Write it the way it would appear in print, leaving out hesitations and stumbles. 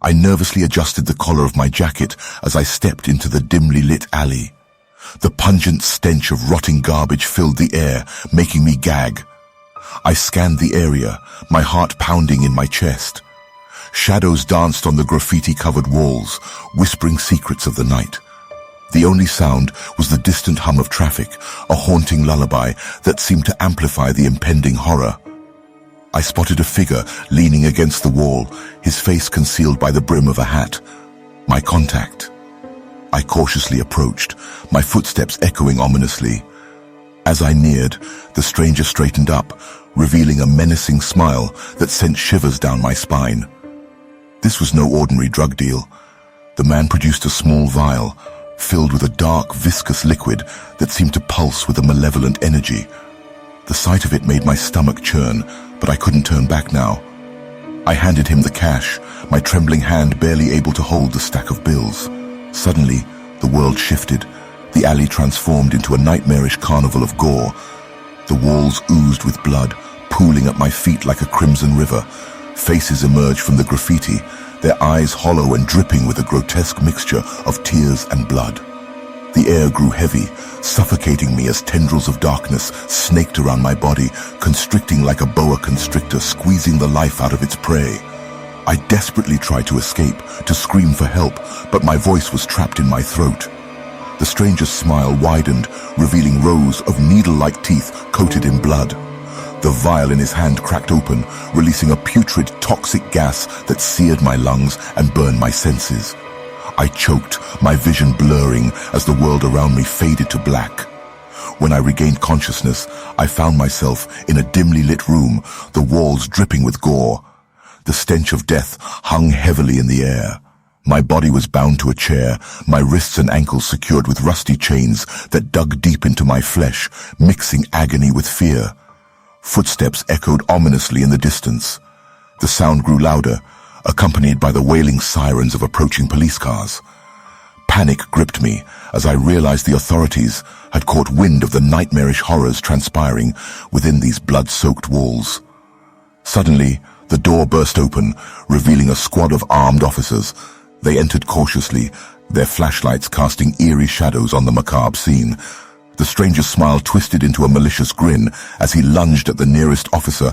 I nervously adjusted the collar of my jacket as I stepped into the dimly lit alley. The pungent stench of rotting garbage filled the air, making me gag. I scanned the area, my heart pounding in my chest. Shadows danced on the graffiti-covered walls, whispering secrets of the night. The only sound was the distant hum of traffic, a haunting lullaby that seemed to amplify the impending horror. I spotted a figure leaning against the wall, his face concealed by the brim of a hat. My contact. I cautiously approached, my footsteps echoing ominously. As I neared, the stranger straightened up, revealing a menacing smile that sent shivers down my spine. This was no ordinary drug deal. The man produced a small vial, filled with a dark, viscous liquid that seemed to pulse with a malevolent energy. The sight of it made my stomach churn, but I couldn't turn back now. I handed him the cash, my trembling hand barely able to hold the stack of bills. Suddenly, the world shifted. The alley transformed into a nightmarish carnival of gore. The walls oozed with blood, pooling at my feet like a crimson river. Faces emerged from the graffiti, their eyes hollow and dripping with a grotesque mixture of tears and blood. The air grew heavy, suffocating me as tendrils of darkness snaked around my body, constricting like a boa constrictor, squeezing the life out of its prey. I desperately tried to escape, to scream for help, but my voice was trapped in my throat. The stranger's smile widened, revealing rows of needle-like teeth coated in blood. The vial in his hand cracked open, releasing a putrid, toxic gas that seared my lungs and burned my senses. I choked, my vision blurring as the world around me faded to black. When I regained consciousness, I found myself in a dimly lit room, the walls dripping with gore. The stench of death hung heavily in the air. My body was bound to a chair, my wrists and ankles secured with rusty chains that dug deep into my flesh, mixing agony with fear. Footsteps echoed ominously in the distance. The sound grew louder, accompanied by the wailing sirens of approaching police cars. Panic gripped me as I realized the authorities had caught wind of the nightmarish horrors transpiring within these blood-soaked walls. Suddenly, the door burst open, revealing a squad of armed officers. They entered cautiously, their flashlights casting eerie shadows on the macabre scene. The stranger's smile twisted into a malicious grin as he lunged at the nearest officer,